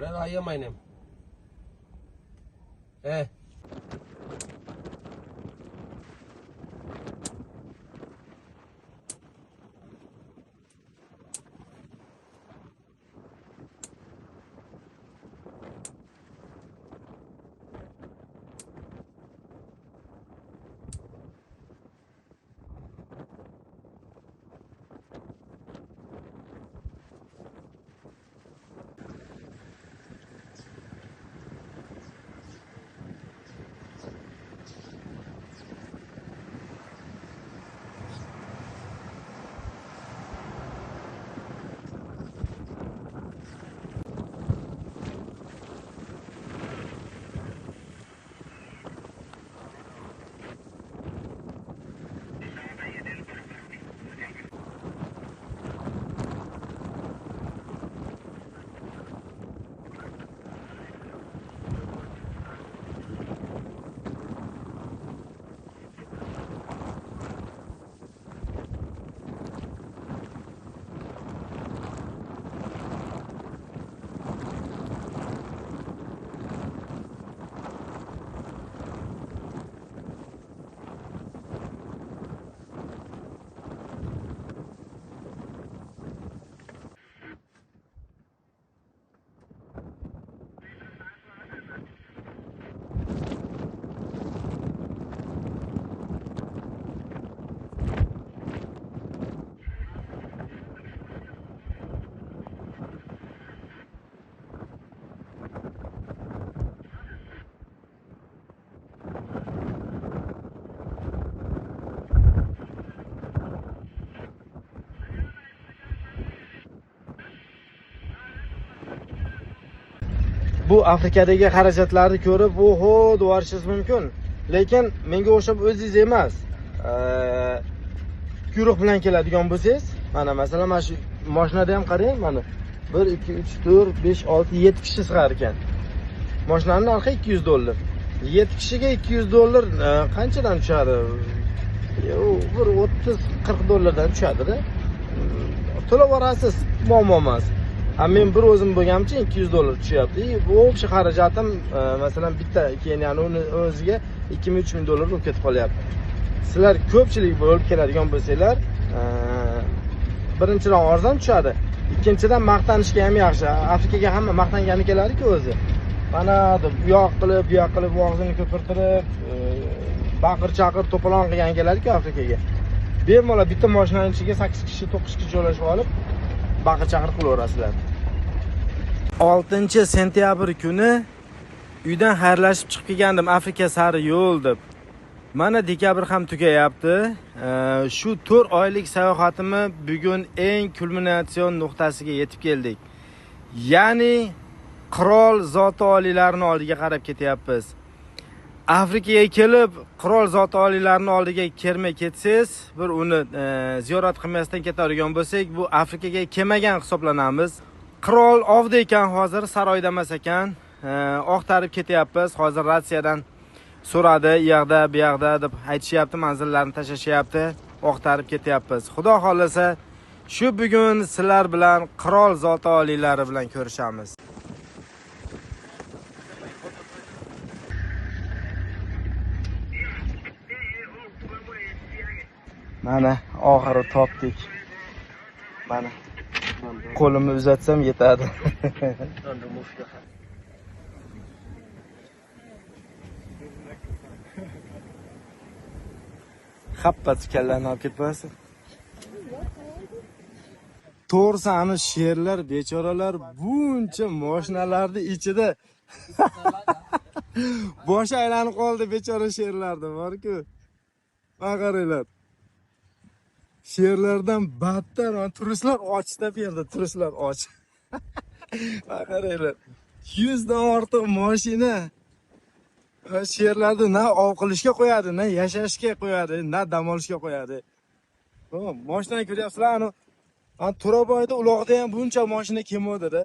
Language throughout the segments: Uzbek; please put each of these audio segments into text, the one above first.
What did I hear my name? Eh? Bu Afrikadagi xarajatlarni ko'rib, oho, deyarishingiz mumkin. Lekin menga o'xshab o'zingiz emas. Guruh bilan keladigan bo'lsangiz, mana masalan, mana shu mashinada ham qarang, mana 1 2 3 4 5 6 7 kishi sig'ar ekan. Mashinaning narxi $200. 7 kishiga $200 qanchadan tushadi? Bir 30-40 dollardan tushadi-da. To'lab olasiz, muammo emas. Men bir o'zim bo'lganimcha $200 tushyapti. Bu o'sha xarajatim masalan bitta keyin yani uni o'ziga $2000-3000 bo'lib ketib qolyapti. Sizlar ko'pchilik bo'lib keladigan bo'lsanglar, birinchidan arzon tushadi. Ikkinchidan maqtanishga ham yaxshi. Afrikaga hamma maqtangani keladi-ku o'zi. Mana deb bu yoq qilib og'zini ko'pirtirib, baqir-chaqir to'polon qilgan keladi-ku Afrikaga. Bemalol bitta mashinaning ichiga 8 kishi, 9 kishi joylashib olib, baqir-chaqir qilaverasizlar. 6-sentyabr kuni uydan xayrlashib chiqib kelgandim Afrika sari yo'l deb. Mana dekabr ham tugayapti. Shu 4 oylik sayohatimni bugun eng kulminatsion nuqtasiga yetib keldik. Ya'ni qirol zoti oliylarining oldiga qarab ketyapmiz. Afrikaga kelib, qirol zoti oliylarining oldiga kelmay ketsangiz, bir uni ziyorat qilmasdan ketadigan bo'lsak, bu Afrikaga kelmagan hisoblanamiz. Qirol ovda ekan, hozir saroyda emas ekan. Oqtarib ketyapmiz. Hozir ratsiyadan so'radi, u yoqda, bu yoqda deb aytishyapti, manzillarni tashlashyapti. Oqtarib ketyapmiz. Xudo xolasa, shu bugun sizlar bilan qirol zoti oliylari bilan ko'rishamiz. Mana oxiri topdik. Mana qo'limni uzatsam yetadi. Happasi kallarni olib ketmasin. To'g'risi ana sherlar, bechoralar buncha mashinalarni ichida boshi aylanib qoldi bechora sherlarda, bor-ku. Mana qaranglar. Sherlardan battar, turistlar ochda bu yerda, turistlar och. Mana qaranglar. 100 dan ortiq mashina. Sherlarni na ov qilishga qo'yadi, na yashashga qo'yadi, na dam olishga qo'yadi. Mashinani ko'ryapsizlar, ana Turaboyda uloqda ham buncha mashina kelmadi-da.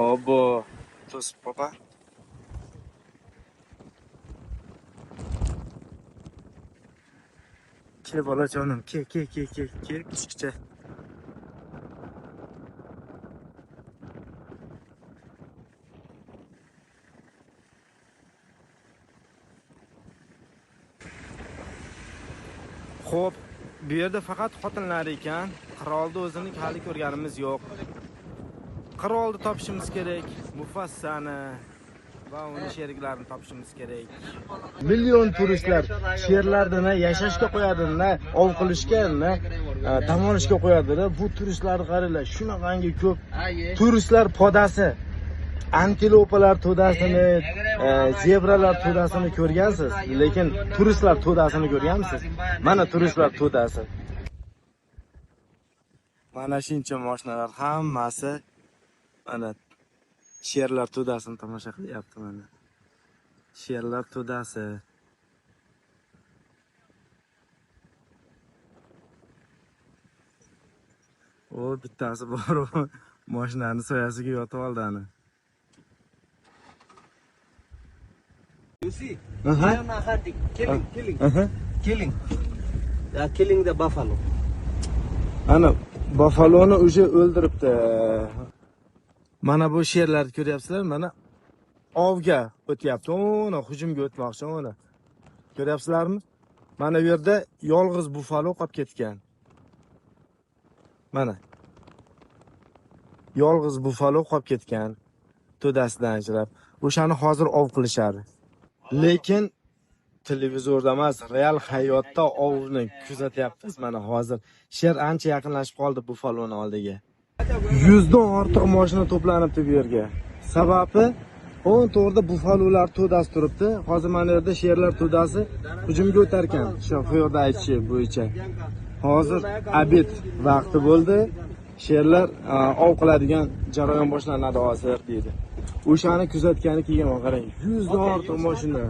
Obbo, to'sib papa. Kel bolajonim, kel, kichikcha. Xo'p, bu yerda faqat xotinlar ekan. Qirolni o'zini hali ko'rganimiz yo'q. Qirolni topishimiz kerak, Mufassani va uni sheriklarini topishimiz kerak. Million turistlar sherlarni yashashga qo'yadimi, ov qilishga, dam olishga qo'yadi. Bu turistlarni qaranglar, shunaqangi ko'p turistlar podasi. Antilopalar to'dasini, zebralar to'dasini ko'rgansiz, lekin turistlar to'dasini ko'rganmisiz? Mana turistlar to'dasi. Mana shuncha mashinalar hammasi mana sherlar to'dasini tomosha qilyapti mana. Sherlar to'dasi. O bittasi bor, mashinani soyasiga yotib oldi ana. You see, I am hunting, killing. They are killing the buffalo. Ana buffaloni o'sha o'ldiribdi. Mana bu sherlarni ko'ryapsizlar, mana ovga o'tyapti. Ona hujumga o'tmoqchi ona. Ko'ryapsizlarmi? Mana bu yerda yolg'iz buffalo qolib ketgan. Mana. Yolg'iz buffalo qolib ketgan. To'dasidan ajrab. O'shani hozir ov qilishadi. Lekin televizorda emas, real hayotda ovni kuzatyapmiz mana hozir. Sher ancha yaqinlashib qoldi buffaloni oldiga. 100 dan ortiq mashina to'planibdi bu yerga. Sababi o'n to'g'rida buffalolar to'dasi turibdi. Hozir mana yerda sherlar to'dasi hujumga o'tar ekan. Shoferda aytishi bo'yicha. Hozir obed vaqti bo'ldi. Sherlar ov qiladigan jarayon boshlanadi hozir deydi. O'shani kuzatgani kelgan qarang. 100 dan ortiq mashina.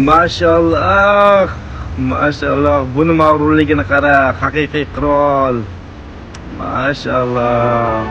Maşallah. Maşallah. Buni mag'rurligini qara, haqiqiy qirol. Maşallah.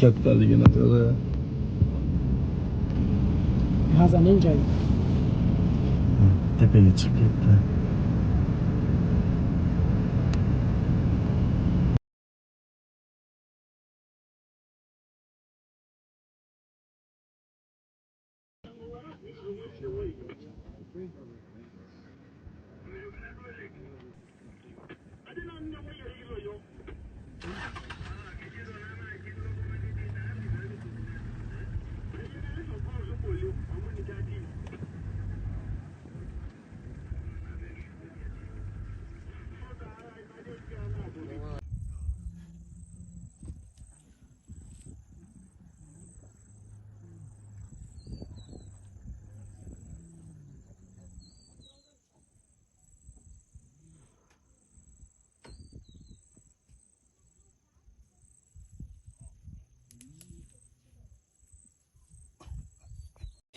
kattaligini ko'ra. It has an engine. Tepaga chiqib ketdi.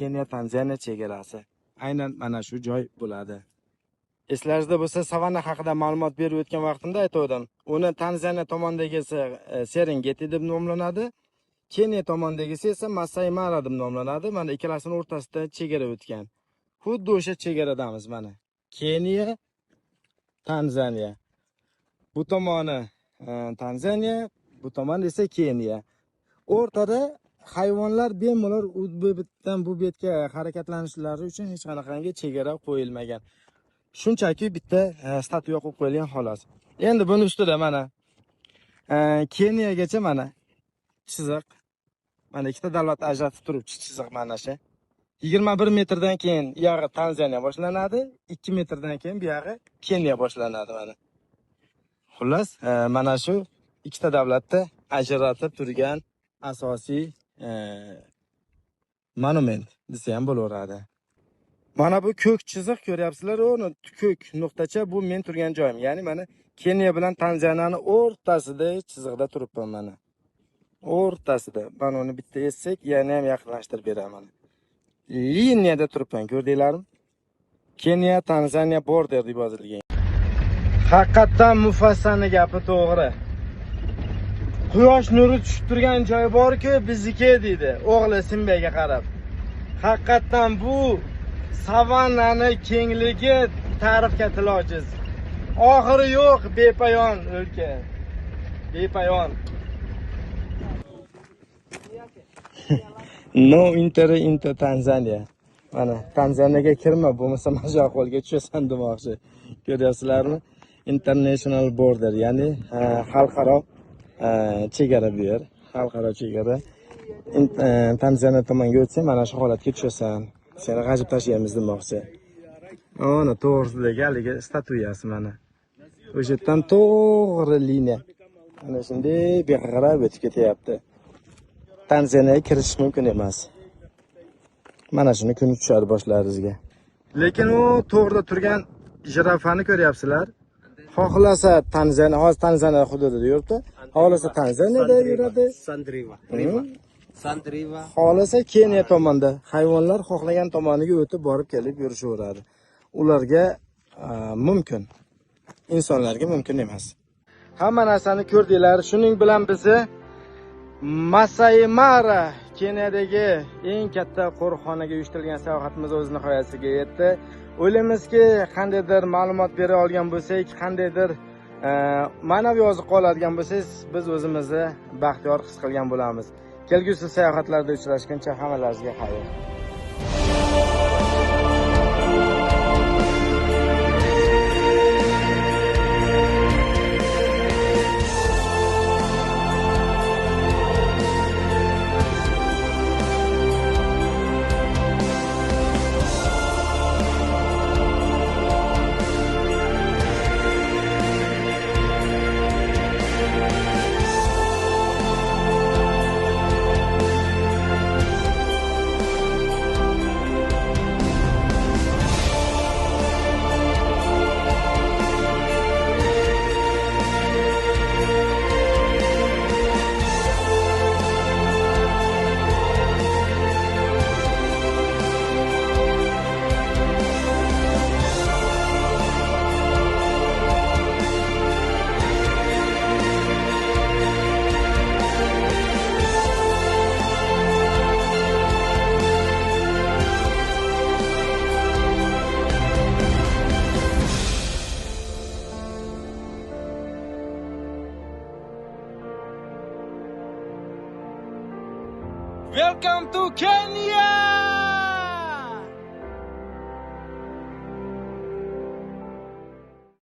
Keniya Tanzaniya chegarasi. Aynan mana shu joy bo'ladi. Eslaringizda bo'lsa, savanna haqida ma'lumot berib o'tgan vaqtimda aytgandim. Uni Tanzaniya tomondagisi Serengeti deb nomlanadi. Keniya tomondagisi esa Masai Mara deb nomlanadi. Mana ikkalasining o'rtasida chegara o'tgan. Xuddi o'sha chegaradamiz mana. Keniya, Tanzaniya. Bu tomoni Tanzaniya, bu tomon esa Keniya. O'rtada hayvonlar bemalol u betdan bu betga harakatlanishlari uchun hech qanaqangi chegara qo'yilmagan. Shunchaki bitta statuya qo'yib qo'yilgan xolos. Endi buni ustida mana Keniyagacha mana chiziq. Mana ikkita davlat ajratib turibchi chiziq mana shu. 21 metrdan keyin bu yog'i Tanzaniya boshlanadi, 2 metrdan keyin bu yog'i Keniya boshlanadi mana. Xullas, mana shu ikkita davlatda ajratib turgan asosiy monument desa ham bo'laveradi. Mana bu ko'k chiziq ko'ryapsizlar, o'ni ko'k nuqtacha bu men turgan joyim. Ya'ni mana Keniya bilan Tanzaniyani o'rtasida chiziqda turibman mana. O'rtasida. Mana uni bitta essak, yana ham yaqinlashtirib beraman. Liniyada turibman, ko'rdinglarmi? Keniya Tanzaniya border deb yozilgan. Haqiqatan Mufassani gapi to'g'ri. Quyosh nuri tushib turgan joy bor-ku, bizniki deydi, o'g'li Simbaga qarab. Haqiqatan bu savannani kengligi ta'rifga til ojiz. Oxiri yo'q, bepoyon o'lka. Bepoyon. No inter Tanzania. Mana Tanzaniyaga kirma, bo'lmasa mana qo'lga tushasan demoqchi. Ko'ryapsizlarmi? International border, ya'ni xalqaro chegara bu yer. Xalqaro chegara. Tanzaniya tomonga o'tsang, mana shu holatga tushasan. Seni g'ajib tashlaymiz demoqchi. Mana to'g'risidagi haligi statuyasi mana. O'sha yerdan to'g'ri liniya. Ana shunday beqarab o'tib ketyapti. Tanzaniyaga kirish mumkin emas. Mana shuni kuni tushadi boshlaringizga. Lekin u to'g'rida turgan jirafani ko'ryapsizlar. Xohlasa Tanzaniya, hozir Tanzaniya hududida yuribdi. Xohlasa Tanzaniyada yuradi. Sandriva. Xohlasa Keniya tomonda. Hayvonlar xohlagan tomoniga o'tib borib kelib yurishaveradi. Ularga mumkin. Insonlarga mumkin emas. Hamma narsani ko'rdinglar. Shuning bilan bizni Masai Mara Keniyadagi eng katta qo'riqxonaga uyushtirilgan sayohatimiz o'z nihoyasiga yetdi. O'ylaymizki, qandaydir ma'lumot bera olgan bo'lsak, qandaydir ma'naviy oziq oladigan bo'lsangiz, biz o'zimizni baxtiyor his qilgan bo'lamiz. Kelgusi sayohatlarda uchrashguncha hammalaringizga xayr. Welcome to Kenya!